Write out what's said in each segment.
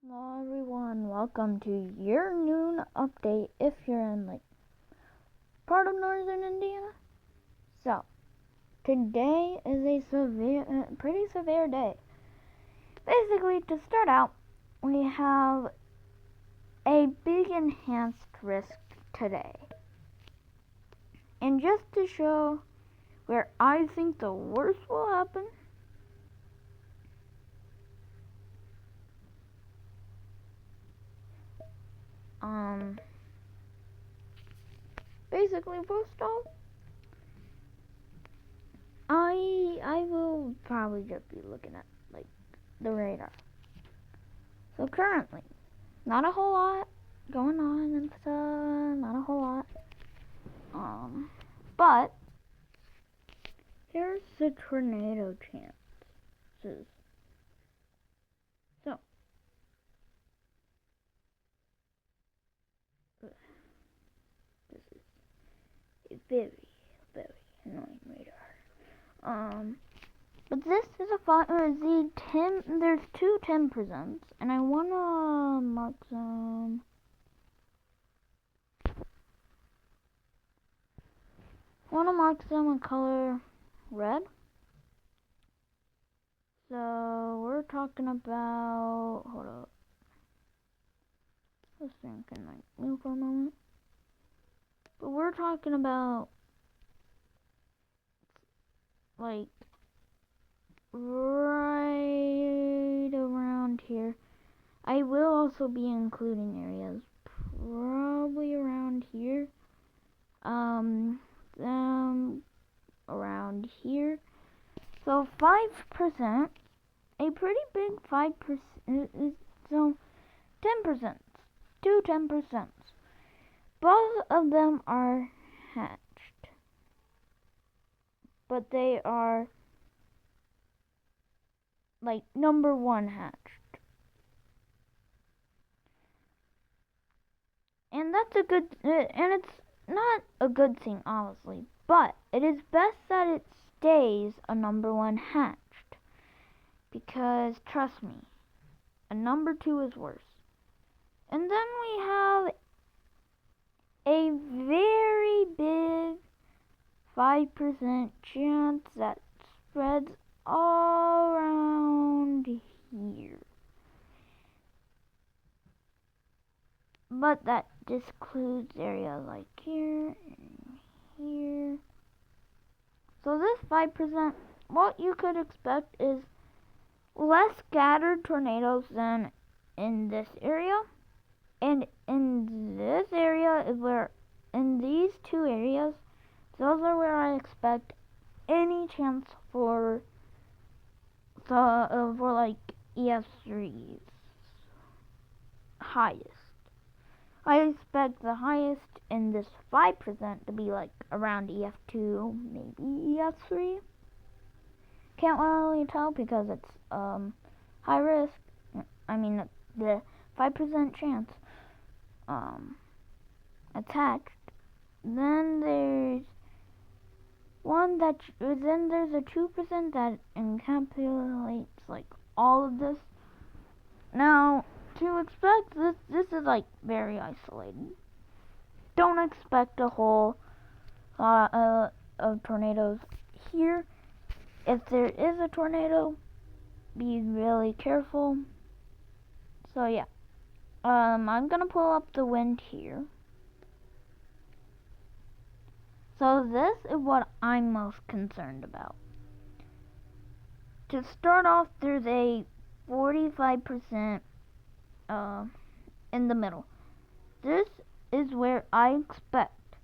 Hello everyone, welcome to your noon update if you're in part of northern Indiana. So, today is a pretty severe day. Basically, to start out, we have a big enhanced risk today. And just to show where I think the worst will happen, basically first off, I will probably just be looking at the radar. So currently, not a whole lot going on and stuff, not a whole lot. But here's the tornado chances. So, this is a very, very annoying radar. But this is there's two 10%, and I wanna mark them. In color red. So we're talking about. Hold up. This thing can move for a moment. But we're talking about right around here. I will also be including areas probably around here. Around here. So 5%, a pretty big 5%. So 10%, two 10%. Both of them are hatched, but they are number one hatched. And that's a good, and it's not a good thing, honestly, but it is best that it stays a number one hatched, because trust me, a number two is worse. And then we have a very big 5% chance that spreads all around here. But that excludes areas like here and here. So this 5%, what you could expect is less scattered tornadoes than in this area. And in this area is where, in these two areas, those are where I expect any chance for EF3's highest. I expect the highest in this 5% to be around EF2, maybe EF3. Can't really tell because it's high risk. I mean the 5% chance attached. Then there's there's a 2% that encapsulates all of this. Now, to expect this is very isolated. Don't expect a whole lot of tornadoes here. If there is a tornado, be really careful. So yeah, I'm gonna pull up the wind here. So this is what I'm most concerned about. To start off, there's a 45% in the middle. This is where I expect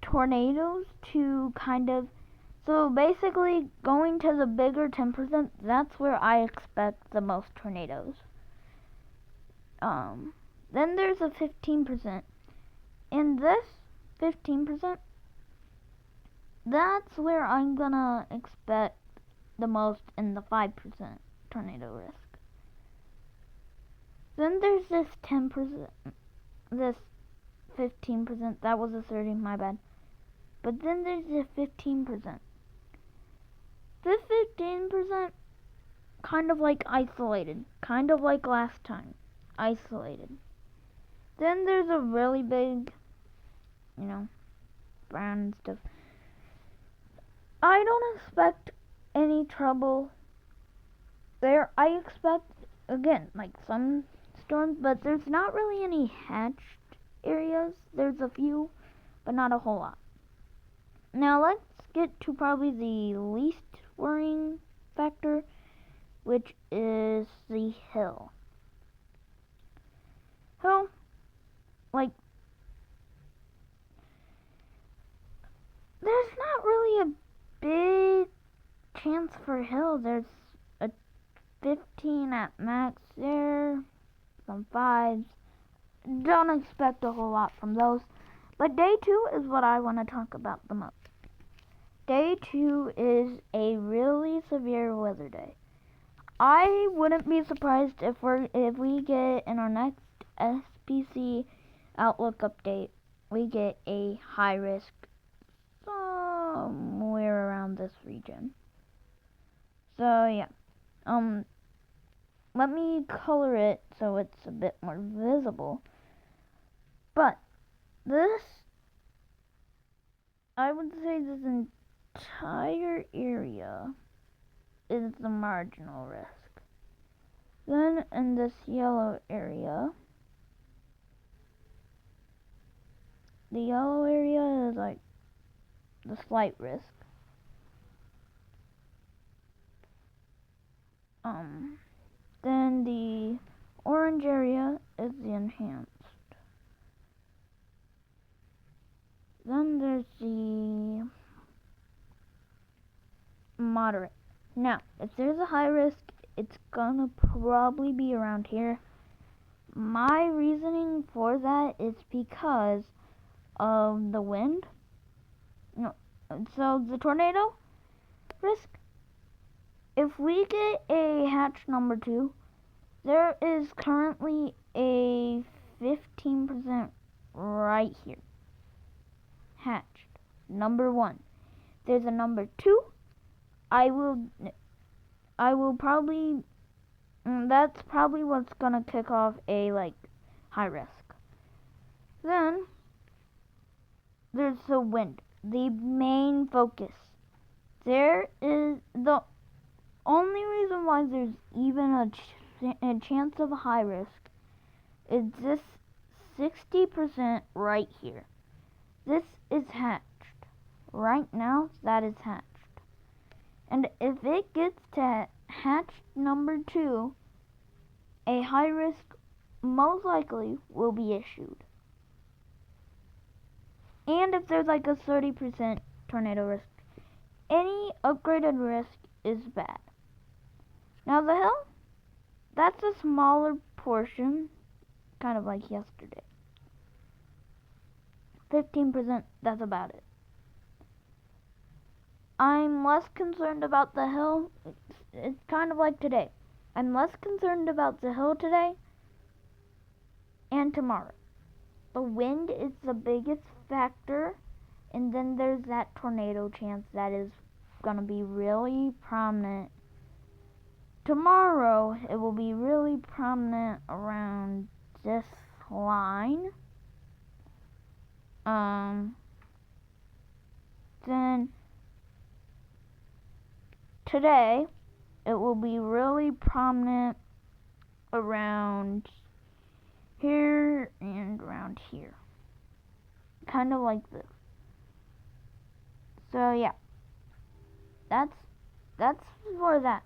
tornadoes to so basically going to the bigger 10%, that's where I expect the most tornadoes. Then there's a 15%. In this 15%, that's where I'm gonna expect the most in the 5% tornado risk. Then there's this 10%, this 15%, that was a 30, my bad. But then there's the 15%. This 15% isolated, kind of like last time, isolated. Then there's a really big, brown and stuff. I don't expect any trouble there. I expect, again, like some storms, but there's not really any hatched areas. There's a few, but not a whole lot. Now let's get to probably the least worrying factor, which is the hill. Hill, like, there's not really a big chance for hill. There's a 15 at max there, some 5s. Don't expect a whole lot from those. But day 2 is what I want to talk about the most. Day 2 is a really severe weather day. I wouldn't be surprised if we get in our next SBC Outlook update, we get a high risk somewhere around this region. So yeah, let me color it so it's a bit more visible. But this, I would say this entire area is the marginal risk. Then in this yellow area, the yellow area is like the slight risk. Then the orange area is the enhanced. Then there's the moderate. Now, if there's a high risk, it's gonna probably be around here. My reasoning for that is because of the wind. So the tornado risk, if we get a hatch number 2, there is currently a 15% right here. Hatched. Number 1. There's a number 2. I will probably, that's probably what's gonna kick off a high risk. Then there's the wind, the main focus. There is the only reason why there's even a chance of a high risk is this 60% right here. This is hatched. Right now, that is hatched. And if it gets to hatch number 2, a high risk most likely will be issued. And if there's like a 30% tornado risk, any upgraded risk is bad. Now the hill, that's a smaller portion, kind of like yesterday. 15%, that's about it. I'm less concerned about the hill. It's kind of like today. I'm less concerned about the hill today and tomorrow. The wind is the biggest factor, and then there's that tornado chance that is going to be really prominent. Tomorrow, it will be really prominent around this line. Then today, it will be really prominent around here and around here. Kind of like this. So yeah, that's for that.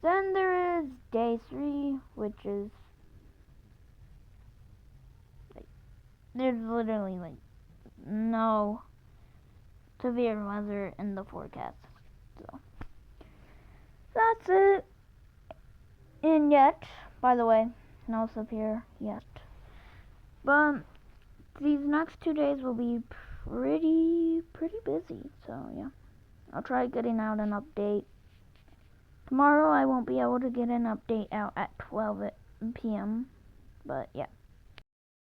Then there is day 3, which is there's literally no severe weather in the forecast. So that's it. And yet, by the way, no severe yet. But these next 2 days will be pretty busy. So yeah, I'll try getting out an update. Tomorrow I won't be able to get an update out at 12 p.m. But yeah.